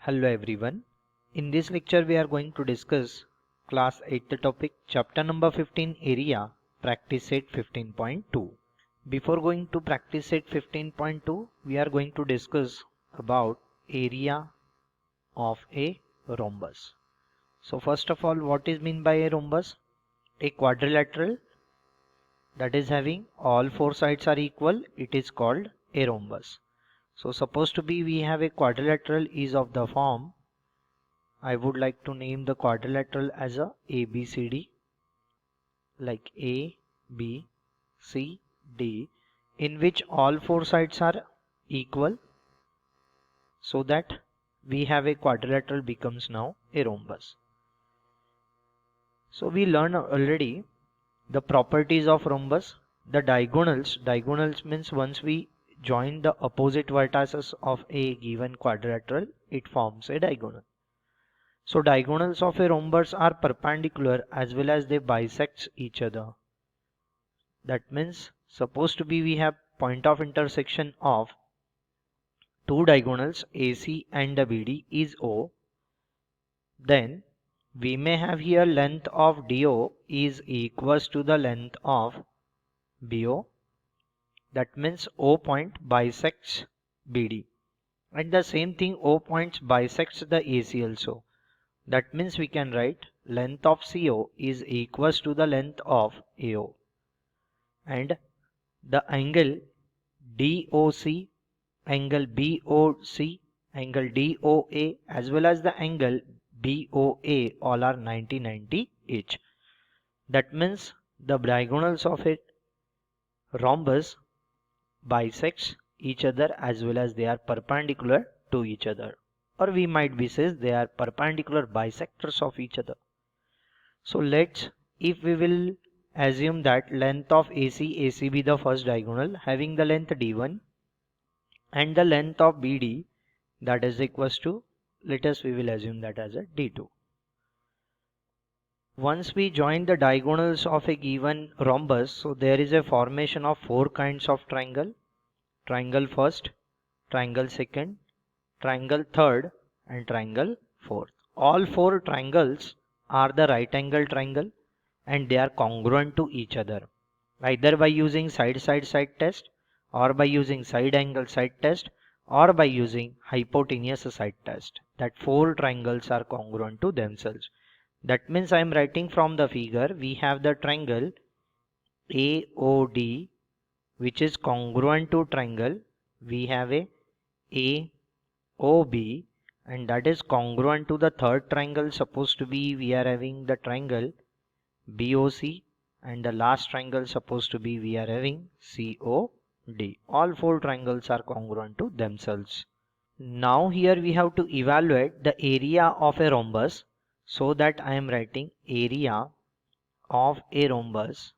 Hello everyone. In this lecture we are going to discuss class 8th topic chapter number 15 area practice set 15.2. Before going to practice set 15.2 we are going to discuss about area of a rhombus. So first of all, what is meant by a rhombus? A quadrilateral that is having all four sides are equal, it is called a rhombus. So suppose to be we have a quadrilateral is of the form, I would like to name the quadrilateral as a ABCD, like A, B, C, D, in which all four sides are equal, so that we have a quadrilateral becomes now a rhombus. So we learned already the properties of rhombus. The diagonals means once we join the opposite vertices of a given quadrilateral, it forms a diagonal. So diagonals of a rhombus are perpendicular as well as they bisect each other. That means supposed to be we have point of intersection of two diagonals AC and the BD is O. Then we may have here length of DO is equals to the length of BO. That means O point bisects BD. And the same thing O points bisects the AC also. That means we can write length of CO is equals to the length of AO. And the angle DOC, angle BOC, angle DOA as well as the angle BOA all are 90-90 each. That means the diagonals of a rhombus bisects each other as well as they are perpendicular to each other, or we might be says they are perpendicular bisectors of each other. So let's, if we will assume that length of AC be the first diagonal having the length D1 and the length of BD that is equals to, let us we will assume that as a D2. Once we join the diagonals of a given rhombus, so there is a formation of four kinds of triangle. Triangle first, triangle second, triangle third and triangle fourth. All four triangles are the right angle triangle and they are congruent to each other, either by using side test or by using side angle side test or by using hypotenuse side test. That four triangles are congruent to themselves. That means I am writing from the figure, we have the triangle AOD which is congruent to triangle, we have a AOB and that is congruent to the third triangle. Supposed to be we are having the triangle BOC and the last triangle supposed to be we are having COD. All four triangles are congruent to themselves. Now here we have to evaluate the area of a rhombus, so that I am writing area of a rhombus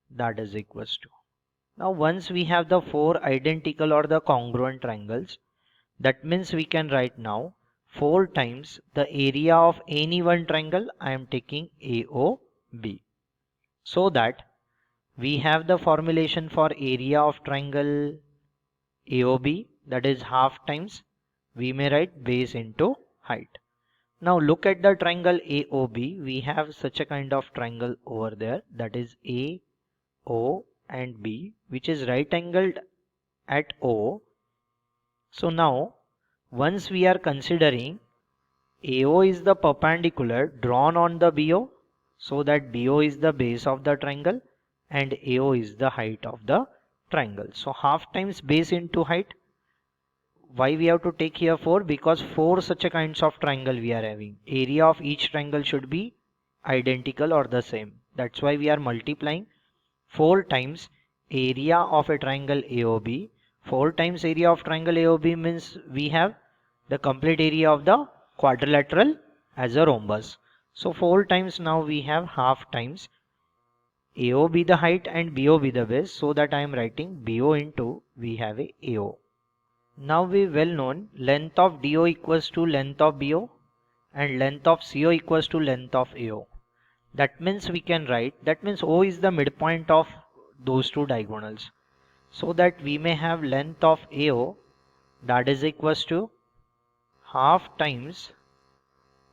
that is equals to. Now once we have the four identical or the congruent triangles, that means we can write now 4 times the area of any one triangle. I am taking AOB, so that we have the formulation for area of triangle AOB, that is half times we may write base into height. Now look at the triangle AOB. We have such a kind of triangle over there, that is AO and B, which is right angled at O. So now once we are considering AO is the perpendicular drawn on the BO, so that BO is the base of the triangle and AO is the height of the triangle. So half times base into height. Why we have to take here 4? Because 4 such a kinds of triangle we are having. Area of each triangle should be identical or the same. That's why we are multiplying 4 times area of a triangle AOB. 4 times area of triangle AOB means we have the complete area of the quadrilateral as a rhombus. So 4 times now we have half times AO be the height and BO be the base, so that I am writing BO into we have a AO. Now we well known length of DO equals to length of BO and length of CO equals to length of AO. That means we can write, that means O is the midpoint of those two diagonals, so that we may have length of AO that is equals to half times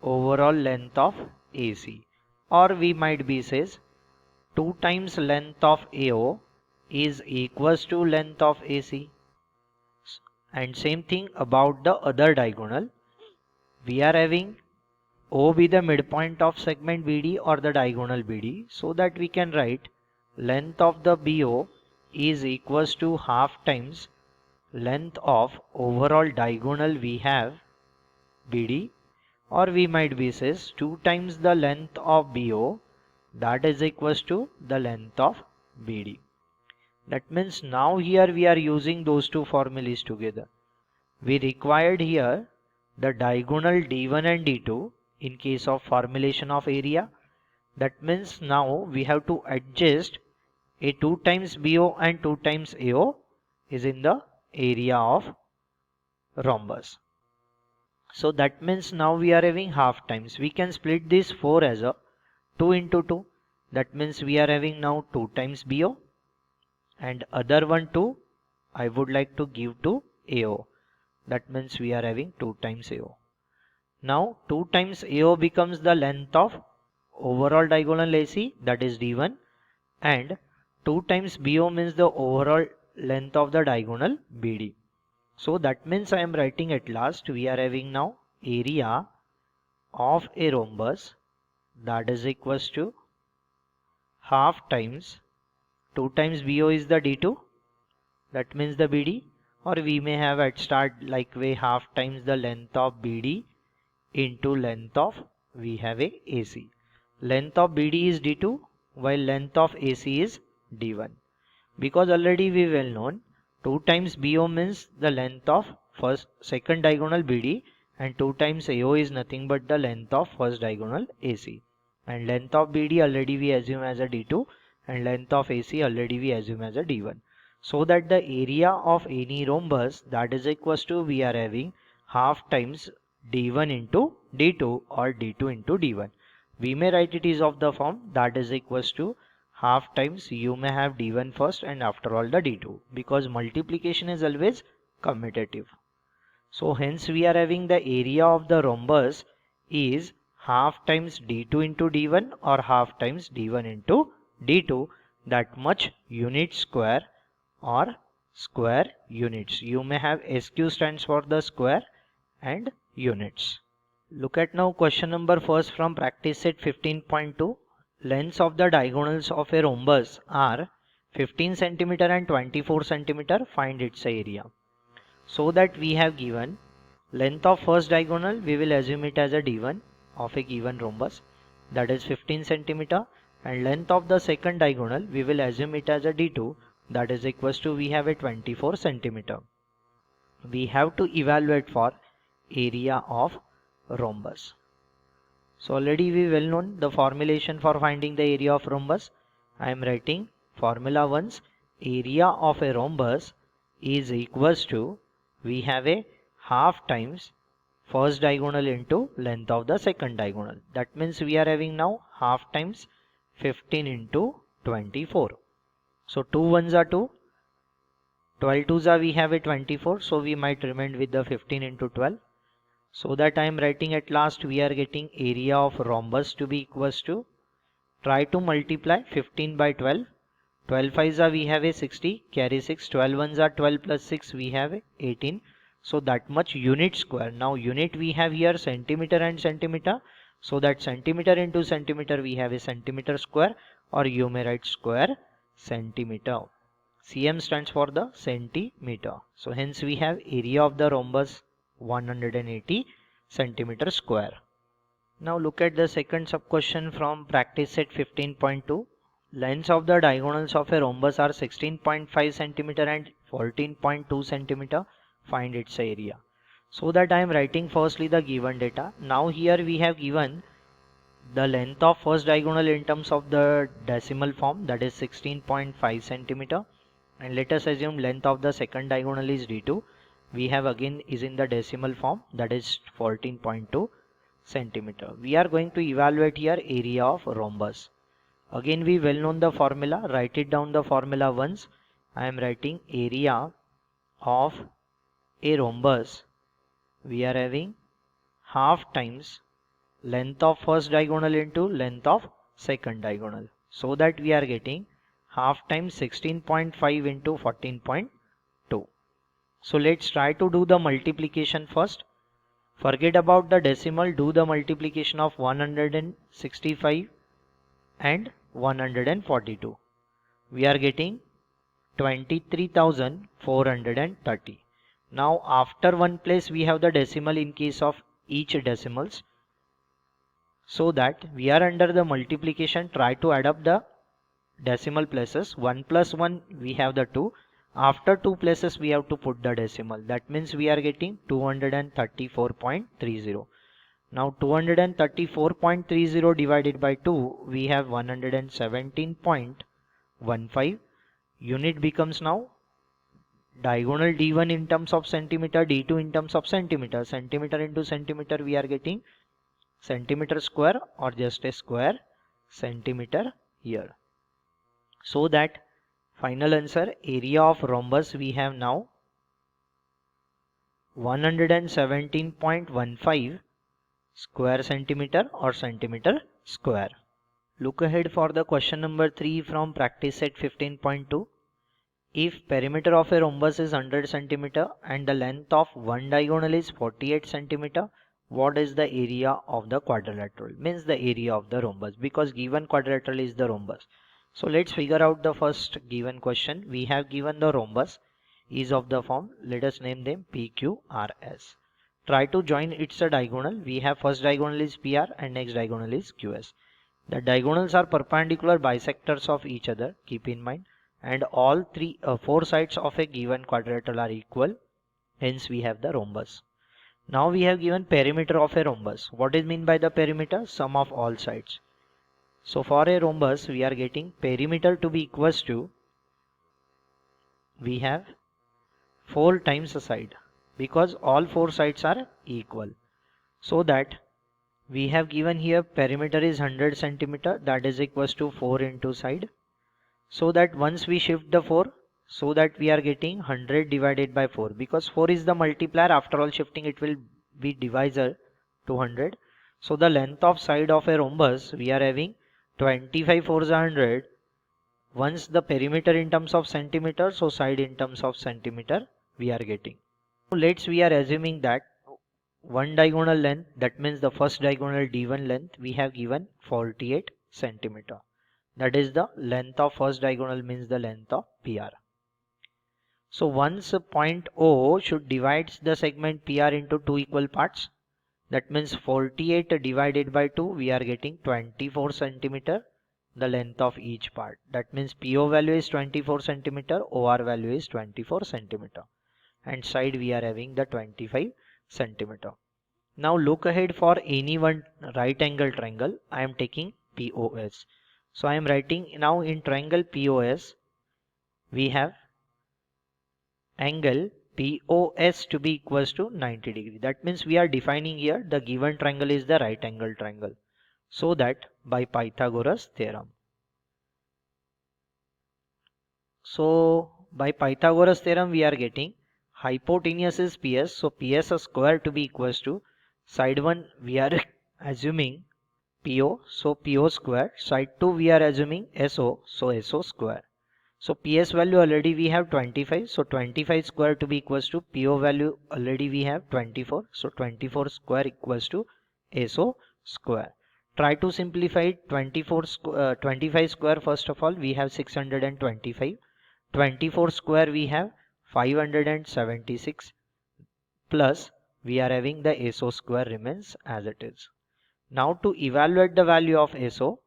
overall length of AC, or we might be says 2 times length of AO is equals to length of AC. And same thing about the other diagonal. We are having O be the midpoint of segment BD or the diagonal BD, so that we can write length of the BO is equals to half times length of overall diagonal we have BD, or we might be says 2 times the length of BO, that is equals to the length of BD. That means now here we are using those two formulas together. We required here the diagonal D1 and D2 in case of formulation of area. That means now we have to adjust a 2 times BO and 2 times AO is in the area of rhombus. So that means now we are having half times. We can split this 4 as a 2 into 2. That means we are having now 2 times BO and other one 2 I would like to give to AO. That means we are having 2 times AO. Now 2 times AO becomes the length of overall diagonal AC, that is D1, and 2 times BO means the overall length of the diagonal BD. So that means I am writing at last we are having now area of a rhombus, that is equals to half times 2 times BO is the D2, that means the BD, or we may have at start like way half times the length of BD into length of we have a AC. Length of BD is D2 while length of AC is D1. Because already we well known 2 times BO means the length of second diagonal BD, and 2 times AO is nothing but the length of first diagonal AC. And length of BD already we assume as a D2 and length of AC already we assume as a D1. So that the area of any rhombus, that is equals to we are having half times D1 into D2 or D2 into D1. We may write it is of the form that is equals to half times you may have D1 first and after all the D2, because multiplication is always commutative. So hence we are having the area of the rhombus is half times D2 into D1 or half times D1 into D2, that much unit square or square units. You may have SQ stands for the square and units. Look at now question number first from practice set 15.2. Lengths of the diagonals of a rhombus are 15 cm and 24 cm. Find its area. So that we have given length of first diagonal, we will assume it as a D1 of a given rhombus, that is 15 cm, and length of the second diagonal we will assume it as a D2, that is equals to we have a 24 cm. We have to evaluate for area of rhombus. So already we well known the formulation for finding the area of rhombus. I am writing formula once. Area of a rhombus is equals to we have a half times first diagonal into length of the second diagonal. That means we are having now half times 15 into 24. So 2 ones are 2, 12 twos are we have a 24, so we might remain with the 15 into 12. So that I am writing at last we are getting area of rhombus to be equals to, try to multiply 15 by 12, 12 5s are we have a 60, carry 6, 12 ones are 12 plus 6 we have a 18. So that much unit square. Now unit we have here centimeter and centimeter, so that centimeter into centimeter we have a centimeter square, or you may write square centimeter. cm stands for the centimeter. So hence we have area of the rhombus 180 centimeter square. Now look at the second sub question from practice set 15.2. Lengths of the diagonals of a rhombus are 16.5 centimeter and 14.2 centimeter. Find its area. So that I am writing firstly the given data. Now here we have given the length of first diagonal in terms of the decimal form, that is 16.5 centimeter, and let us assume length of the second diagonal is D2. We have again is in the decimal form, that is 14.2 centimeter. We are going to evaluate here area of rhombus. Again we well known the formula, write it down the formula once. I am writing area of a rhombus. We are having half times length of first diagonal into length of second diagonal. So that we are getting half times 16.5 into 14.2. So let's try to do the multiplication first. Forget about the decimal, do the multiplication of 165 and 142. We are getting 23,430. Now after one place we have the decimal in case of each decimals. So that we are under the multiplication, try to add up the decimal places. 1 plus 1 we have the 2. After 2 places we have to put the decimal. That means we are getting 234.30. Now 234.30 divided by 2, we have 117.15. Unit becomes now diagonal D1 in terms of centimeter, D2 in terms of centimeter. Centimeter into centimeter we are getting centimeter square or just a square centimeter here. So that final answer, area of rhombus, we have now 117.15 square centimeter or centimeter square. Look ahead for the question number 3 from practice set 15.2. If perimeter of a rhombus is 100 centimeter and the length of one diagonal is 48 centimeter, what is the area of the quadrilateral? Means the area of the rhombus, because given quadrilateral is the rhombus. So let's figure out the first given question. We have given the rhombus is of the form, let us name them PQRS. Try to join its diagonal. We have first diagonal is PR and next diagonal is QS. The diagonals are perpendicular bisectors of each other, keep in mind, and all four sides of a given quadrilateral are equal, hence we have the rhombus. Now we have given perimeter of a rhombus. What is meant by the perimeter? Sum of all sides. So for a rhombus we are getting perimeter to be equals to, we have 4 times the side, because all 4 sides are equal. So that we have given here perimeter is 100 centimeter, that is equals to 4 into side. So that once we shift the 4, so that we are getting 100 divided by 4, because 4 is the multiplier, after all shifting it will be divisor to 100. So the length of side of a rhombus we are having 25 4s are 100. Once the perimeter in terms of centimeter, so side in terms of centimeter we are getting. So let's we are assuming that one diagonal length, that means the first diagonal D1 length, we have given 48 centimeter. That is the length of first diagonal, means the length of PR. So once point O should divide the segment PR into two equal parts, that means 48 divided by 2, we are getting 24 centimeter, the length of each part. That means PO value is 24 centimeter, OR value is 24 centimeter, and side we are having the 25 centimeter. Now look ahead for any one right angle triangle. I am taking POS. So I am writing now in triangle POS, we have angle POS to be equals to 90 degree. That means we are defining here the given triangle is the right angle triangle. So that by Pythagoras theorem. So by Pythagoras theorem we are getting hypotenuse is PS. So PS square to be equals to, side 1 we are assuming PO. So PO square. Side 2 we are assuming SO. So SO square. So PS value already we have 25. So 25 square to be equals to PO value already we have 24. So 24 square equals to SO square. Try to simplify it. 25 square, first of all we have 625. 24 square we have 576, plus we are having the SO square remains as it is. Now to evaluate the value of SO,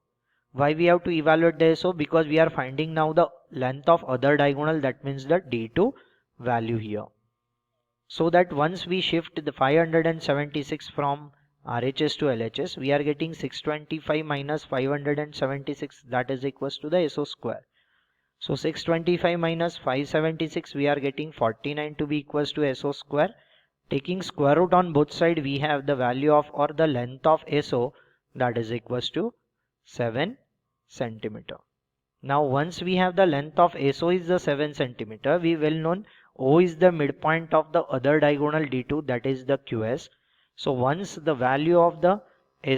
why we have to evaluate the SO? Because we are finding now the length of other diagonal, that means the D2 value here. So that once we shift the 576 from RHS to LHS, we are getting 625 minus 576, that is equals to the SO square. So 625 minus 576, we are getting 49 to be equals to SO square. Taking square root on both sides, we have the value of or the length of SO, that is equals to 7 centimeter. Now once we have the length of SO is the 7 centimeter, we well known O is the midpoint of the other diagonal D2, that is the QS. So once the value of the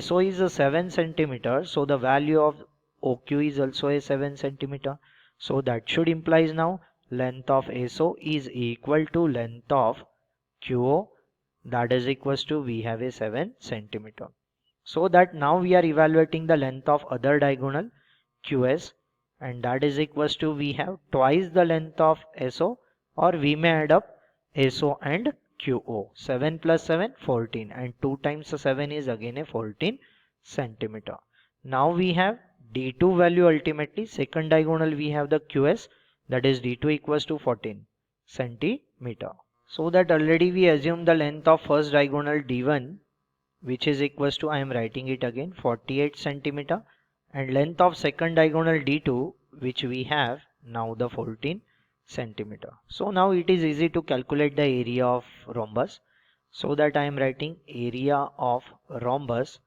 SO is a 7 centimeter, so the value of OQ is also a 7 centimeter. So that should implies now length of SO is equal to length of QO, that is equals to we have a 7 centimeter. So that now we are evaluating the length of other diagonal QS, and that is equals to we have twice the length of SO, or we may add up SO and QO. 7 plus 7 14, and 2 times 7 is again a 14 centimeter. Now we have D2 value. Ultimately second diagonal we have the QS, that is D2 equals to 14 centimeter. So that already we assume the length of first diagonal D1, which is equals to, I am writing it again, 48 centimeter, and length of second diagonal D2, which we have now the 14 centimeter. So now it is easy to calculate the area of rhombus. So that I am writing area of rhombus,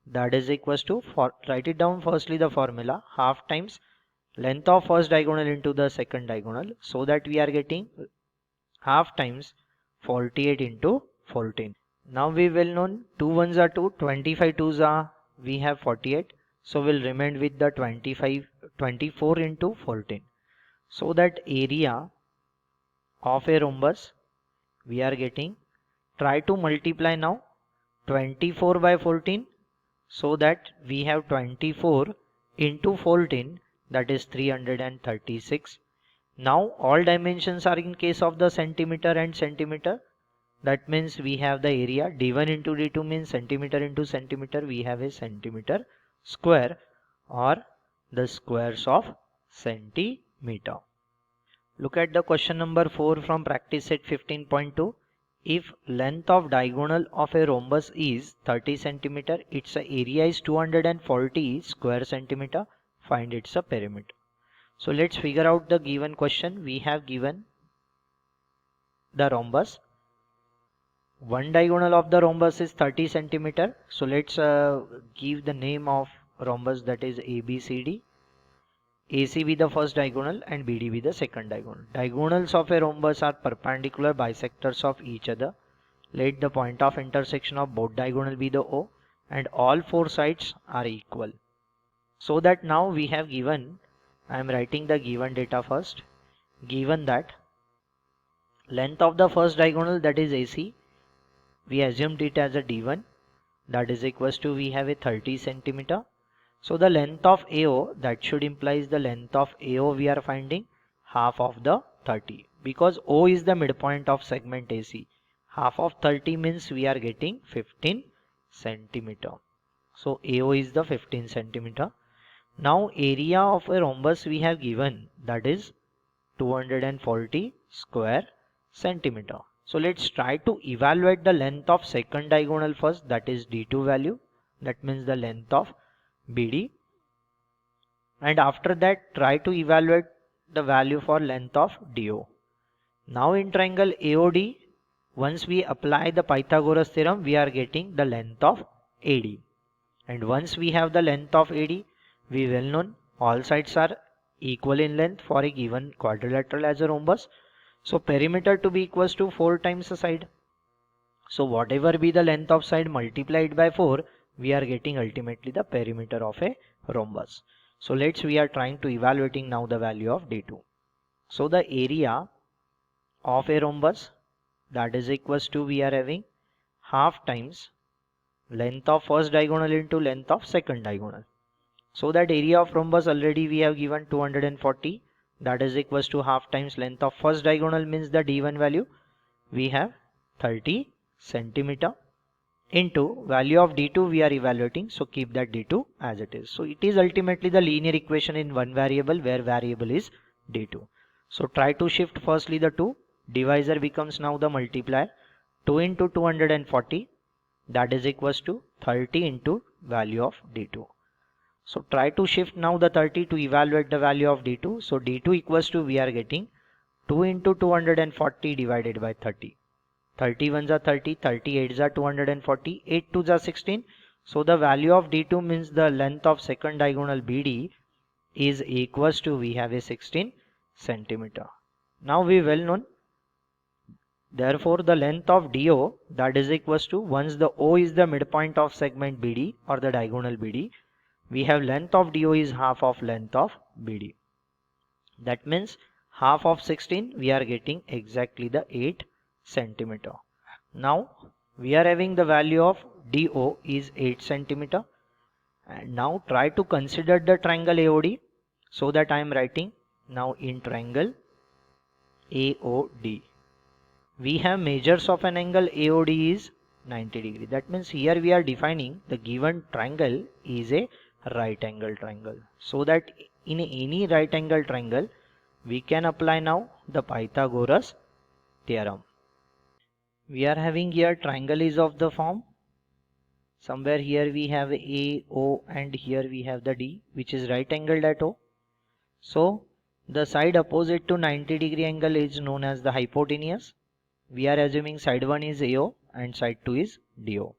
that is equals to, write it down firstly the formula, half times length of first diagonal into the second diagonal, so that we are getting half times 48 into 14. Now we will know 2 ones are 2, 25 twos are, we have 48. So we'll remain with the 24 into 14. So that area of a rhombus we are getting, try to multiply now 24 by 14, so that we have 24 into 14, that is 336. Now all dimensions are in case of the centimeter and centimeter. That means we have the area D1 into D2 means centimeter into centimeter, we have a centimeter square, or the squares of centimeter. Look at the question number 4 from practice set 15.2. If length of diagonal of a rhombus is 30 centimeter, its area is 240 square centimeter, find its perimeter. So let's figure out the given question. We have given the rhombus. One diagonal of the rhombus is 30 centimeter. So let's give the name of rhombus, that is ABCD. AC be the first diagonal and BD be the second diagonal. Diagonals of a rhombus are perpendicular bisectors of each other. Let the point of intersection of both diagonal be the O, and all four sides are equal. So that now we have given, I am writing the given data first. Given that length of the first diagonal, that is AC, we assumed it as a D1, that is equals to, we have a 30 centimeter. So the length of AO, that should implies the length of AO we are finding half of the 30, because O is the midpoint of segment AC. Half of 30 means we are getting 15 centimeter. So AO is the 15 centimeter. Now area of a rhombus we have given, that is 240 square centimeter. So let's try to evaluate the length of second diagonal first, that is D2 value, that means the length of BD, and after that try to evaluate the value for length of DO. Now in triangle AOD, once we apply the Pythagoras theorem, we are getting the length of AD, and once we have the length of AD, we well known all sides are equal in length for a given quadrilateral as a rhombus. So perimeter to be equals to 4 times the side. So whatever be the length of side multiplied by 4, we are getting ultimately the perimeter of a rhombus. So we are trying to evaluating now the value of D2. So the area of a rhombus, that is equals to, we are having half times length of first diagonal into length of second diagonal. So that area of rhombus already we have given 240, that is equals to half times length of first diagonal means the D1 value we have 30 centimeter into value of D2 we are evaluating, so keep that D2 as it is. So it is ultimately the linear equation in one variable where variable is D2. So try to shift firstly the 2, divisor becomes now the multiplier, 2 into 240, that is equals to 30 into value of D2. So try to shift now the 30 to evaluate the value of D2. So D2 equals to, we are getting 2 into 240 divided by 30. 30 ones are 30, 38s are 240, 8 2s are 16. So the value of D2 means the length of second diagonal BD is equals to, we have a 16 centimeter. Now we well known Therefore, the length of DO, that is equals to, once the O is the midpoint of segment BD or the diagonal BD, we have length of DO is half of length of BD. That means half of 16, we are getting exactly the 8 centimeter. Now we are having the value of DO is 8 centimeter. And now try to consider the triangle AOD, so that I am writing now in triangle AOD. We have measures of an angle AOD is 90 degree. That means here we are defining the given triangle is a right angle triangle. So that in any right angle triangle we can apply now the Pythagoras theorem. We are having here triangle is of the form. Somewhere here we have A, O, and here we have the D, which is right angled at O. So the side opposite to 90 degree angle is known as the hypotenuse. We are assuming side 1 is AO and side 2 is DO.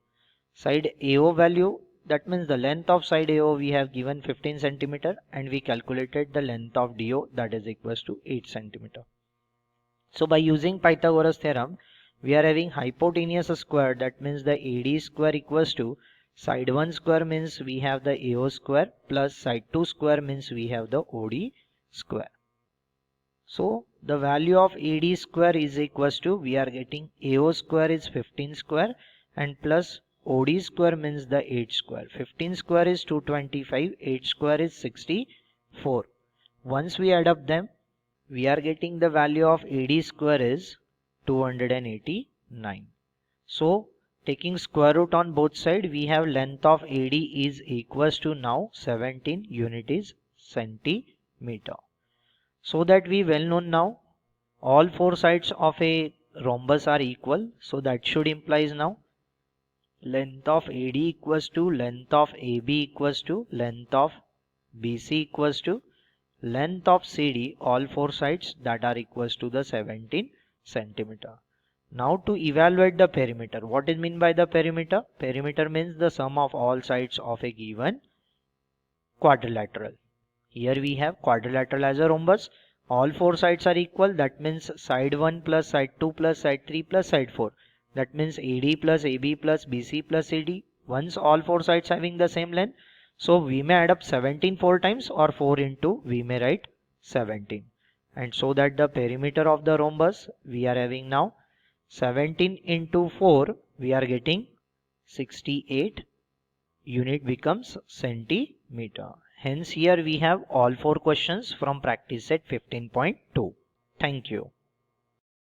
Side AO value, that means the length of side AO we have given 15 centimeter, and we calculated the length of DO, that is equals to 8 centimeter. So by using Pythagoras theorem, we are having hypotenuse square, that means the AD square equals to side 1 square means we have the AO square plus side 2 square means we have the OD square. So the value of AD square is equals to, we are getting AO square is 15 square and plus OD square means the 8 square. 15 square is 225, 8 square is 64. Once we add up them, we are getting the value of AD square is 289. So taking square root on both sides, we have length of AD is equals to now 17 unit is centimeter. So that we well known now all four sides of a rhombus are equal. So that should implies now length of AD equals to length of AB equals to length of BC equals to length of CD, all four sides that are equals to the 17 centimeter. Now to evaluate the perimeter, what is meant by the perimeter? Perimeter means the sum of all sides of a given quadrilateral. Here we have quadrilateral as a rhombus. All four sides are equal. That means side 1 plus side 2 plus side 3 plus side 4. That means AD plus AB plus BC plus CD. Once all four sides having the same length, so we may add up 17 4 times, or 4 into we may write 17. And so that the perimeter of the rhombus we are having now 17 into 4, we are getting 68 unit becomes centimeter. Hence here we have all four questions from practice set 15.2. Thank you.